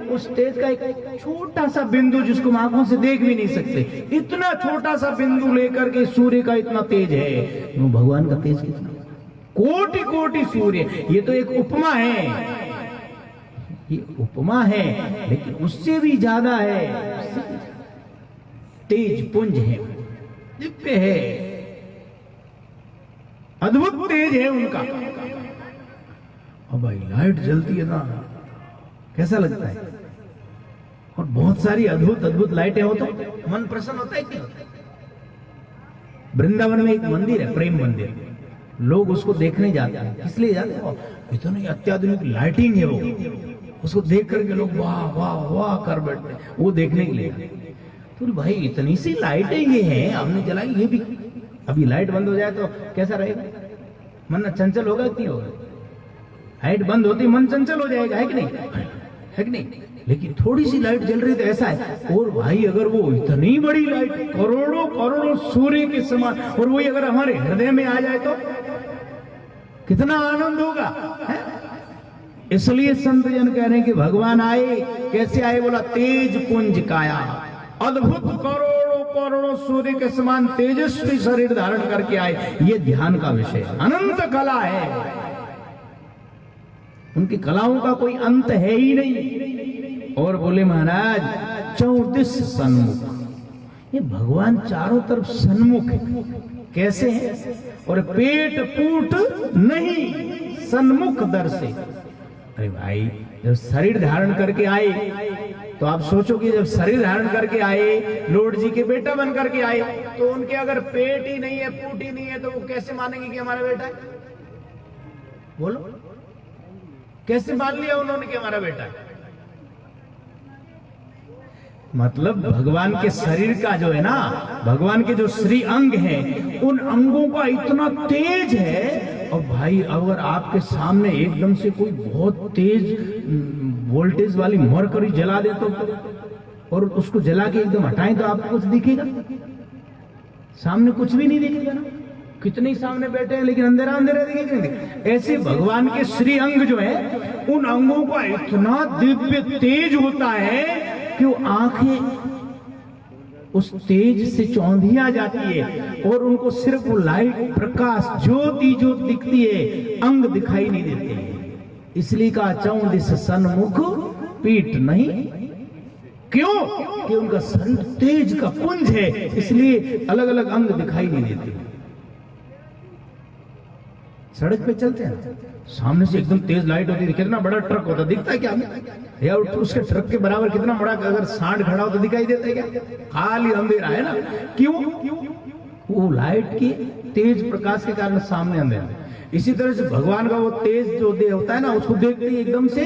Speaker 1: उस तेज का एक छोटा सा बिंदु जिसको हम आंखों से देख भी नहीं सकते, इतना छोटा सा बिंदु लेकर के सूर्य का इतना तेज है। वो भगवान का तेज कितना? कोटि कोटि सूर्य। ये तो एक उपमा है, ये उपमा है, लेकिन उससे भी ज्यादा है। तेज पुंज है, दिव्य है, अद्भुत तेज है उनका। और भाई लाइट जलती है ना, कैसा लगता है? और बहुत सारी अद्भुत अद्भुत लाइटें हो तो मन प्रसन्न होता है कि नहीं? वृंदावन में एक मंदिर है, प्रेम मंदिर, लोग उसको देखने जाते हैं। इसलिए जाते हैं, इतनी अत्याधुनिक लाइटिंग है, वो उसको देख करके लोग वाह वाह वाह कर बैठते हैं, वो देखने के लिए। तो भाई इतनी सी लाइटें ये हैं, हमने जलाई, ये भी अभी लाइट बंद हो जाए तो कैसा रहेगा? मन चंचल होगा कि नहीं होगा? लाइट बंद होती मन चंचल हो जाएगा, है कि नहीं? है कि नहीं? लेकिन थोड़ी सी लाइट जल रही तो ऐसा है। और भाई अगर वो इतनी बड़ी लाइट, करोड़ों करोड़ों सूर्य के समान, और वही अगर हमारे हृदय में आ जाए तो कितना आनंद होगा, है? इसलिए संत जन कह रहे हैं कि भगवान आए, कैसे आए? बोला तेज पुंज काया, अद्भुत करोड़ों करोड़ों सूर्य के समान तेजस्वी शरीर धारण करके आए। ये ध्यान का विषय, अनंत कला है, उनकी कलाओं का कोई अंत है ही नहीं। और बोले महाराज 34 सन्मुख, ये भगवान चारों तरफ सन्मुख है। कैसे है? और पेट पूट नहीं, सन्मुख दर से। अरे भाई जब शरीर धारण करके आए तो आप सोचो कि जब शरीर धारण करके आए, लॉर्ड जी के बेटा बन करके आए, तो उनके अगर पेट ही नहीं है, पूट ही नहीं है, तो वो कैसे मानेंगे कि हमारा बेटा है? बोलो, कैसे मान लिया उन्होंने कि हमारा बेटा है? मतलब भगवान के शरीर का जो है ना, भगवान के जो श्री अंग हैं, उन अंगों का इतना तेज है। और भाई अगर आपके सामने एकदम से कोई बहुत तेज वोल्टेज वाली मरकरी जला दे तो, और उसको जला के एकदम हटाएं तो आपको कुछ दिखेगा? सामने कुछ भी नहीं दिखेगा ना। कितने सामने बैठे हैं लेकिन अंधेरा अंधेरा दिखेगा। ऐसे भगवान के श्री अंग जो है, उन अंगों का इतना दिव्य तेज होता है कि वो आंखें उस तेज से चौंधिया जाती है, और उनको सिर्फ वो लाइट, प्रकाश, ज्योति ज्योत दिखती है, अंग दिखाई नहीं देते। इसलिए कहा 34 सन्मुख पीठ नहीं। क्यों? कि उनका शरीर तेज का पुंज है, इसलिए अलग अलग अंग दिखाई नहीं देते। सड़क पे चलते हैं, सामने से एकदम तेज लाइट होती है, कितना बड़ा ट्रक होता है, दिखता है क्या या उसके ट्रक के बराबर कितना बड़ा अगर सांड खड़ा हो तो दिखाई देता है क्या? खाली अंधेरा है ना। क्यों? वो लाइट की तेज प्रकाश के कारण सामने अंधेरा। इसी तरह से भगवान का वो तेज जो दे होता है ना, उसको देखते ही एकदम से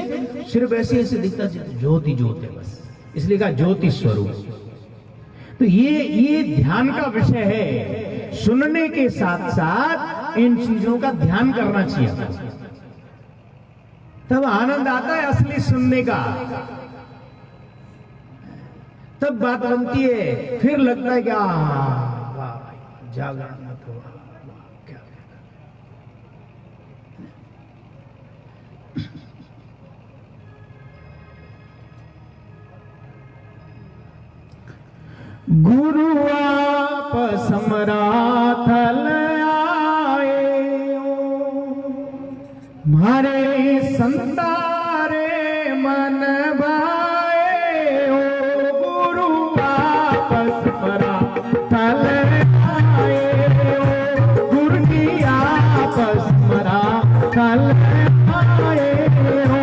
Speaker 1: सिर्फ ऐसे ऐसे दिखता है, ज्योति ज्योति बस, इसलिए कहा ज्योति स्वरूप। तो ये ध्यान का विषय है। सुनने के साथ साथ इन चीजों का ध्यान करना चाहिए, तब आनंद आता है असली सुनने का, तब बात बनती है। फिर लगता है कि वाह जागरण मत हुआ, क्या गुरु आप समराथल आए मारे संतारे मन भाए ओ गुरु आप समराथल आए ओ गुरु की आप समराथल आए हो।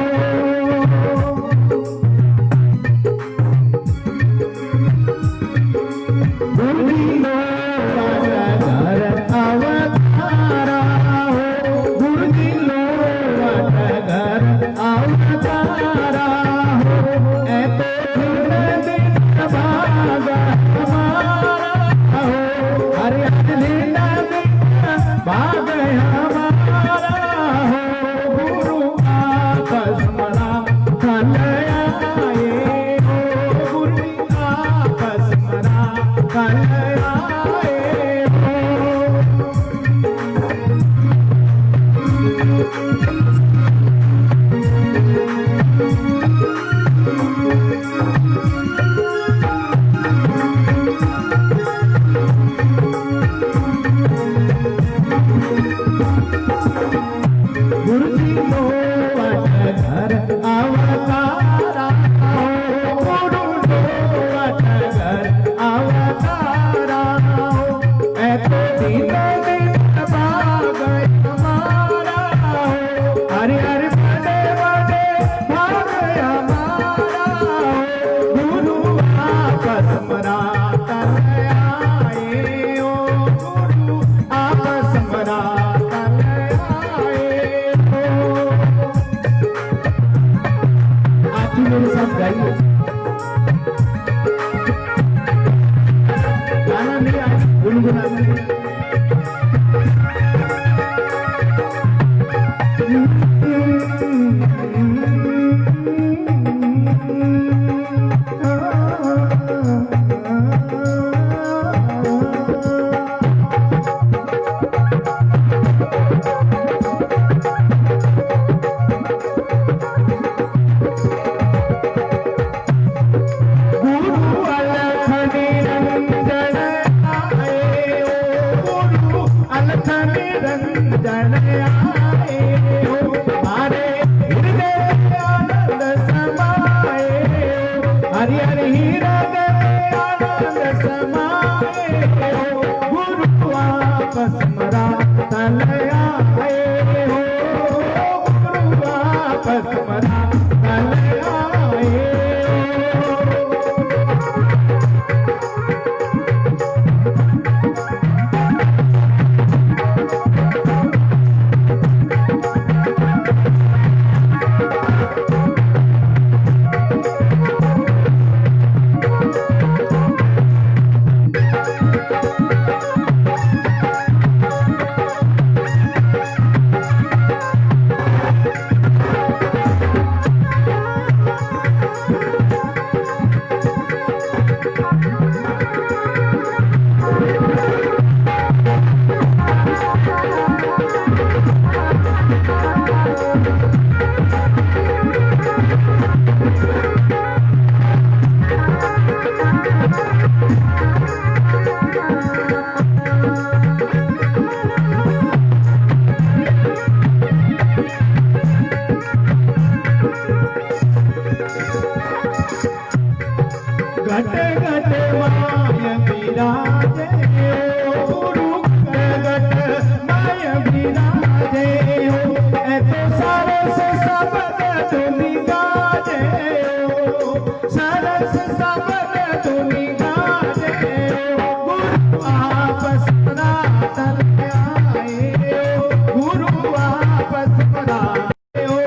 Speaker 2: विराजे गुरु घट माय विराजे साजे हो ऐतो सरस सबद तुमी गाजे हो सरस सबद तुमी गाजे हो गुरु आपस परातल आए हो गुरु आपस पराते हो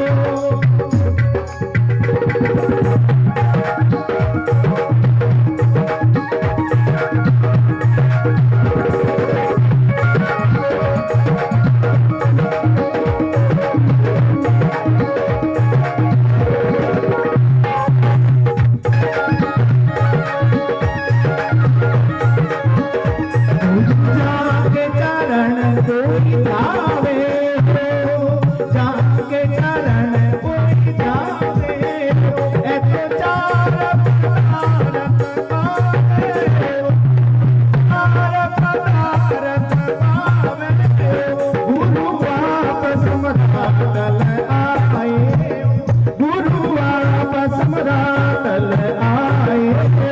Speaker 2: जाके चरण कोई जावे हो जाके चरण कोई जावे हो ऐतो चार पदारथ पावे हो चार पदारथ पावे हो गुरु आपस मरातल आए हो गुरु आपस मरातल आए हो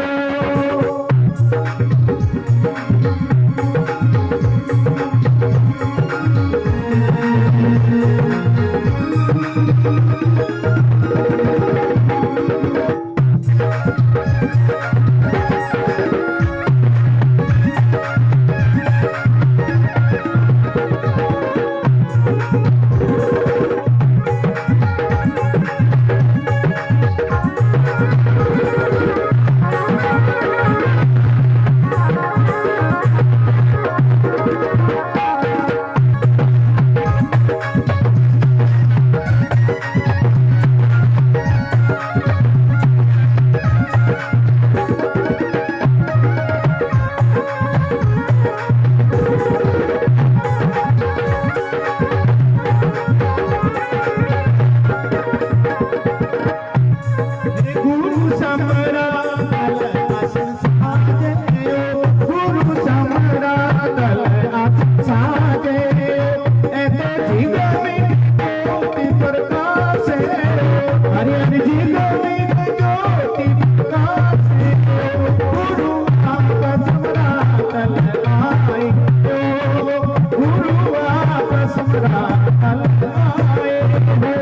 Speaker 2: गुरु समरातल आसन साजे हो गुरु समरातल आसन साजे हो ऐते जीवन में ज्योति प्रकाश हो हरि हरि जीवन में ज्योति प्रकाश हो गुरु आपस समरातल आए हो गुरु आपस समरातल आए हो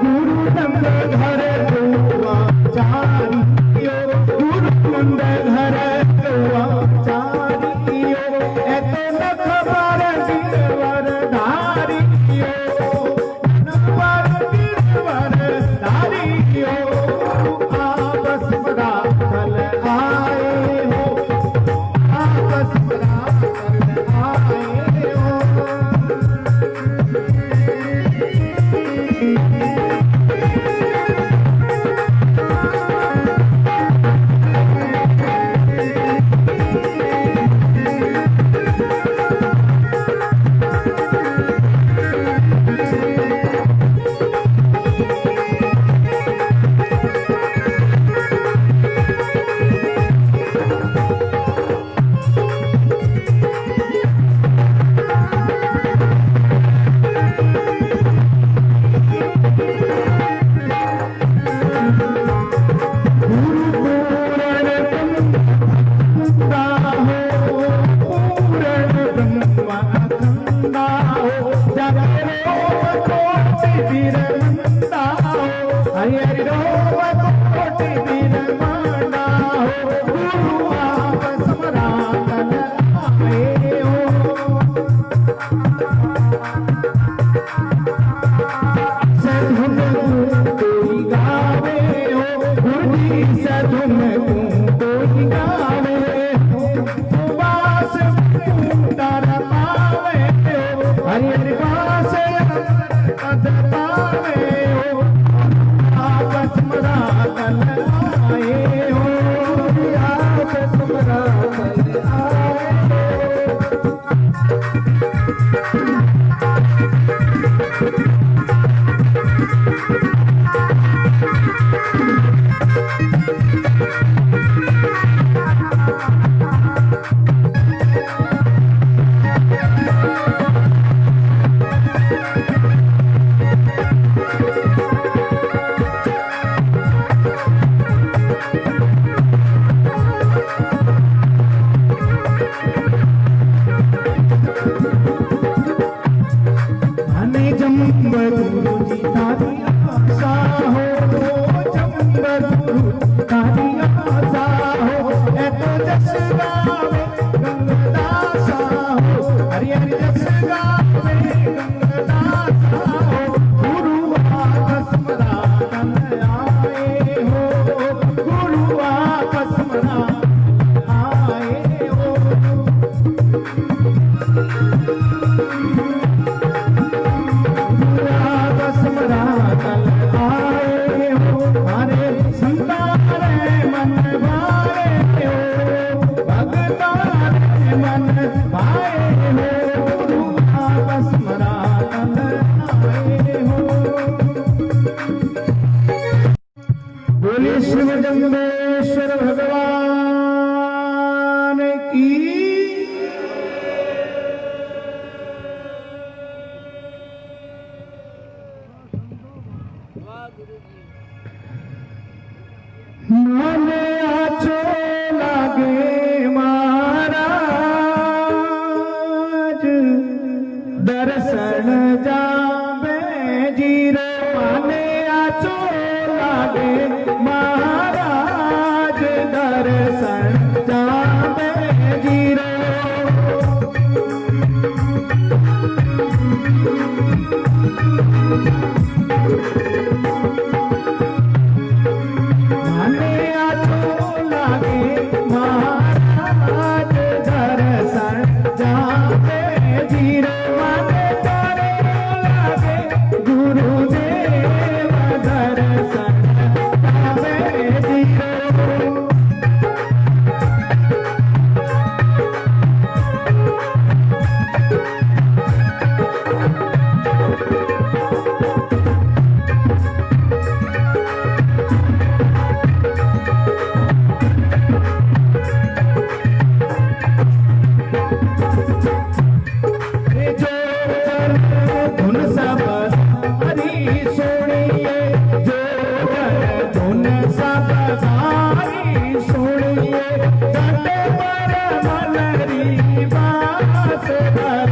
Speaker 2: गुरु नंद घर दुआ चारियो गुरु नंद घर दुआ चारियो ऐतो नख बार वीरवर धारियो नख बार वीरवर धारियो आपस परातल आए हो आपस परातल आए हो हरि हरि रोम कोटि बीर मांडा हो गुरु आपस समरातल आए हो सधुन कोई गावे हो गुरु जी सधुन कोई गावे हो सुबास तारा पावे हो हरि हरि पास बोलिए शिव जम्बेश्वर भगवान की। माने आचो लागे महाराज दर्शन जावे जीरो। माने आचो लागे महाराज दर्शन जावे जीरो। माने आचो लागे महाराज दर्शन जावे जीरो। माने तारो लागे गुरुदेव दर्शन जावे जीरो। धुन सब हरी सुनिए, जो धुन सब हरी सुनिए। घट पर मलरी बास भर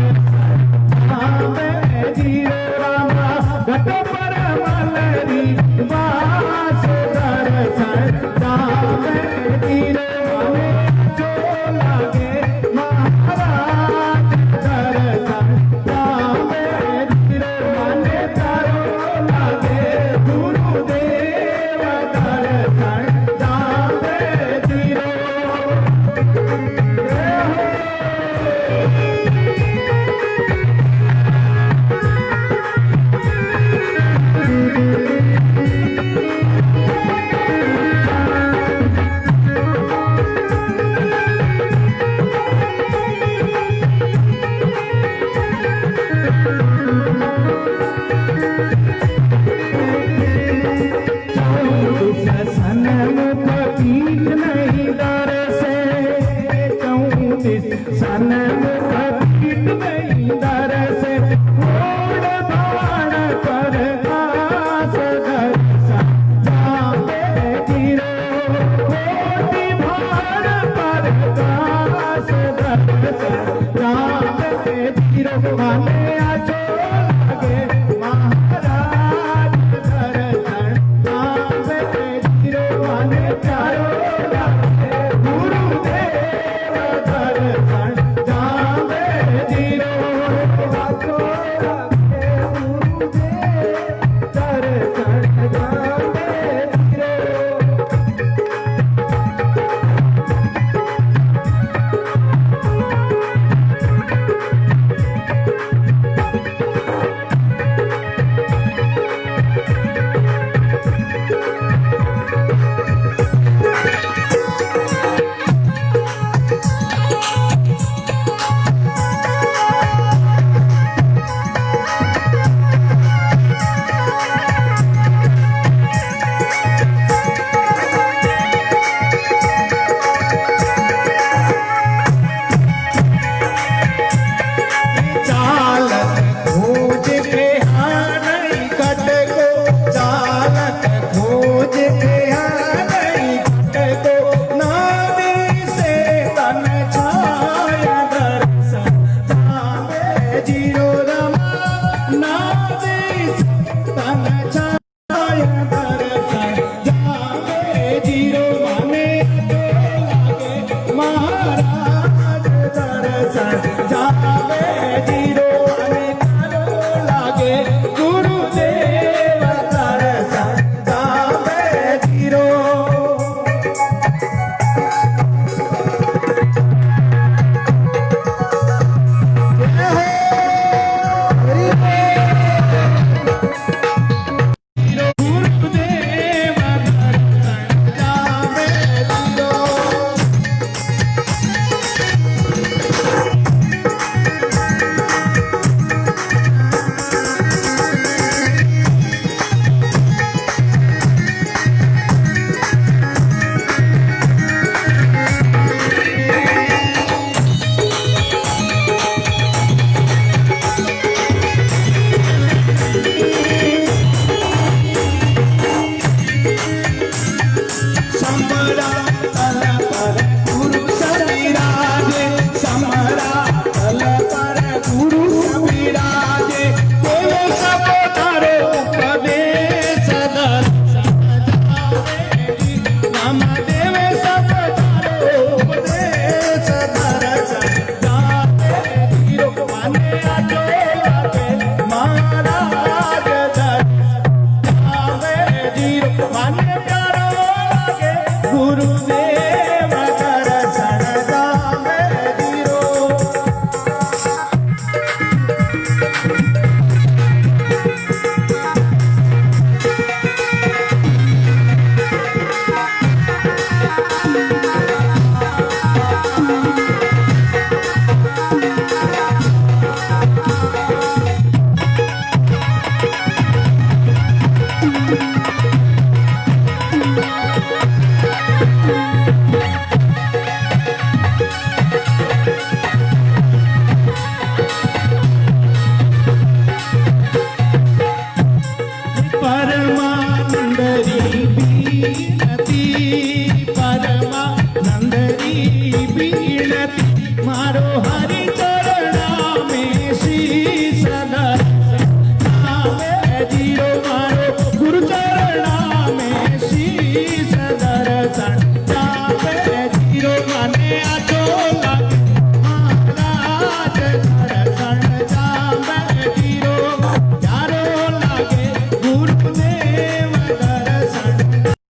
Speaker 2: आवे जीरो रामा। घट पर मलरी बास भर जावे जीरो। माने जो लागे महाराज दर्शन जावे जीरो। माने तारो लागे गुरुदेव दर्शन